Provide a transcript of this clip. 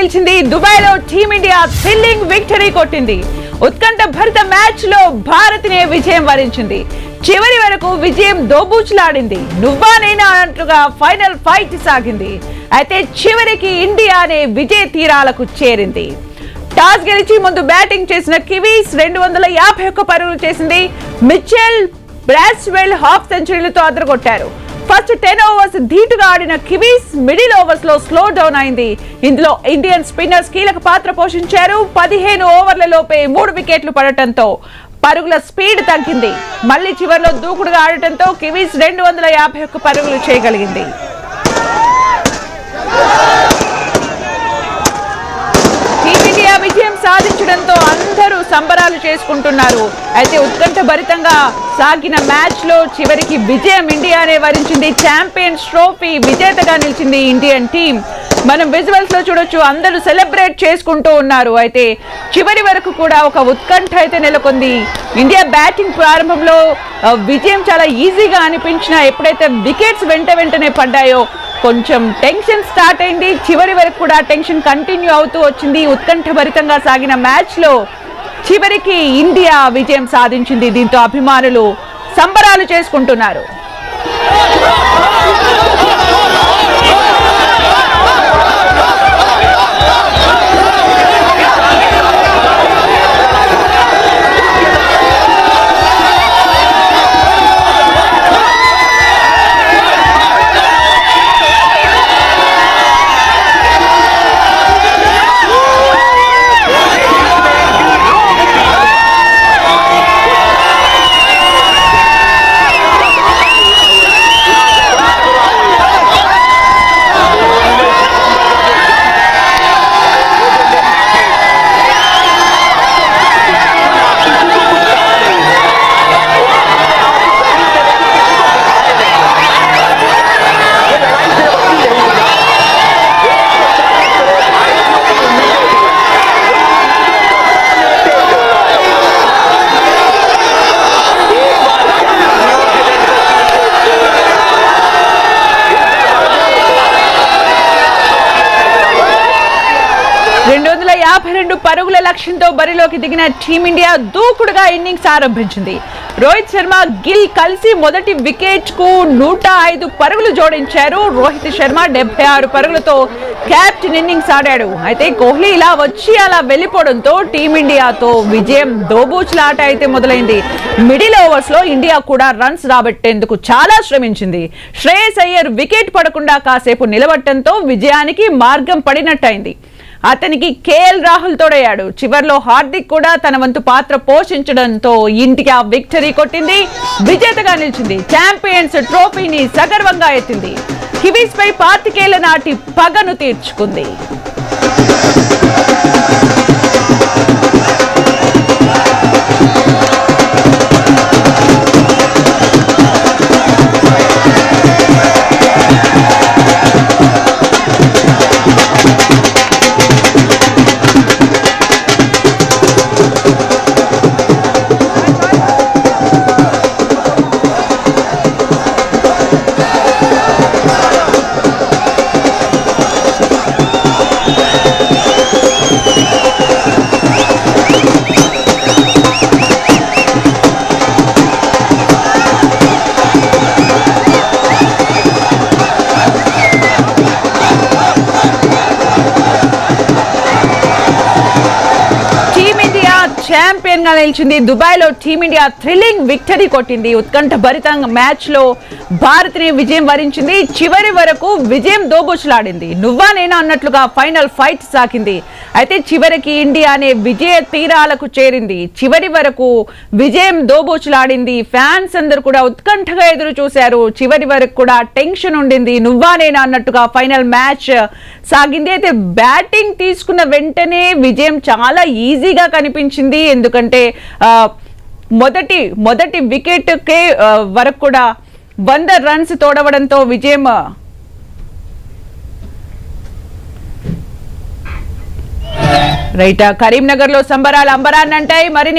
నిలిచింది. దుబాయ్లో team India thrilling victory కొట్టింది. ఉత్కంఠ భరిత మ్యాచ్ లో భారత్నే విజయం వరించింది. చివరి వరకు విజయం దోబూచులాడింది. నువ్వా నేనా అన్నట్లుగా ఫైనల్ ఫైట్ సాగింది. అయితే చివరికి ఇండియానే విజయ తీరాలకు చేరింది. టాస్ గెలిచి ముందు బ్యాటింగ్ చేసిన కివీస్ 251 పరుగులు చేసింది. మిచెల్ బ్రాస్వెల్ హాఫ్ సెంచరీలతో అదరగొట్టారు. ఫస్ట్ 10 ఓవర్స్ ధీటుగా ఆడిన కివీస్ మిడిల్ ఓవర్స్ లో స్లో డౌన్ అయింది. ఇందులో ఇండియన్ స్పిన్నర్స్ కీలక పాత్ర పోషించారు. 15 ఓవర్లలోపే 3 వికెట్లు పడటంతో పరుగుల స్పీడ్ తగ్గింది. మళ్లీ చివరిలో దూకుడుగా ఆడటంతో కివీస్ 251 పరుగులు చేయగలిగింది. టీమిండియా విజయం సాధించడంతో అందరూ సంబరాలు చేసుకుంటున్నారు. అయితే ఉత్కంఠ భరితంగా సాగిన మ్యాచ్ లో చివరికి విజయం ఇండియానే వరించింది. ఛాంపియన్స్ ట్రోఫీ విజేతగా నిలిచింది ఇండియన్ టీం. మనం విజువల్స్ లో చూడొచ్చు, అందరూ సెలబ్రేట్ చేసుకుంటూ ఉన్నారు. అయితే చివరి వరకు కూడా ఒక ఉత్కంఠ అయితే నెలకొంది. ఇండియా బ్యాటింగ్ ప్రారంభంలో విజయం చాలా ఈజీగా అనిపించినా ఎప్పుడైతే వికెట్స్ వెంటనే పడ్డాయో కొంచెం టెన్షన్ స్టార్ట్ అయింది. చివరి వరకు కూడా టెన్షన్ కంటిన్యూ అవుతూ వచ్చింది. ఉత్కంఠ భరితంగా సాగిన మ్యాచ్ లో చివరికి ఇండియా విజయం సాధించింది. దీంతో అభిమానులు సంబరాలు చేసుకుంటున్నారు. పరుగుల లక్ష్యంతో బరిలోకి దిగిన టీమిండియా దూకుడుగా ఇన్నింగ్స్ ఆరంభించింది. రోహిత్ శర్మ, గిల్ కలిసి మొదటి వికెట్ కు 105 పరుగులు జోడించారు. రోహిత్ శర్మ 76 పరుగులతో క్యాప్టెన్ ఇన్నింగ్స్ ఆడాడు. అయితే కోహ్లీ ఇలా వచ్చి అలా వెళ్లిపోవడంతో టీమిండియాతో విజయం దోబూచులాట అయితే మొదలైంది. మిడిల్ ఓవర్స్ లో ఇండియా కూడా రన్స్ రాబట్టేందుకు చాలా శ్రమించింది. శ్రేయస్ అయ్యర్ వికెట్ పడకుండా కాసేపు నిలబడటంతో విజయానికి మార్గం పడినట్టయింది. అతనికి కేఎల్ రాహుల్ తోడయ్యాడు. చివర్లో హార్దిక్ కూడా తన వంతు పాత్ర పోషించడంతో ఇండియా విక్టరీ కొట్టింది. విజేతగా నిలిచింది. ఛాంపియన్స్ ట్రోఫీని సగర్వంగా ఎత్తింది. కివీస్ పై 25 ఏళ్ల నాటి పగను తీర్చుకుంది. ఛాంపియన్ గా నిలిచింది. దుబాయ్ లో టీమిండియా థ్రిల్లింగ్ విక్టరీ కొట్టింది. ఉత్కంఠ భరిత మ్యాచ్ లో భారత్ ని విజయం వరించింది. చివరి వరకు విజయం దోబూచులాడింది. నువ్వా నేనా అన్నట్లుగా ఫైనల్ ఫైట్ సాగింది. అయితే చివరికి ఇండియానే విజయ తీరాలకు చేరింది. చివరి వరకు విజయం దోబూచులాడింది. ఫ్యాన్స్ అందరూ కూడా ఉత్కంఠగా ఎదురు చూశారు. చివరి వరకు కూడా టెన్షన్ ఉండింది. నువ్వా నేనా అన్నట్టుగా ఫైనల్ మ్యాచ్ సాగింది. అయితే బ్యాటింగ్ తీసుకున్న వెంటనే విజయం చాలా ఈజీగా కనిపించింది. ఎందుకంటే మొదటి వికెట్ కే వరకు కూడా 100 రన్స్ తోడవడంతో విజయం రైట్. కరీంనగర్ లో సంబరాలు అంబరాన్నంటాయి. మరి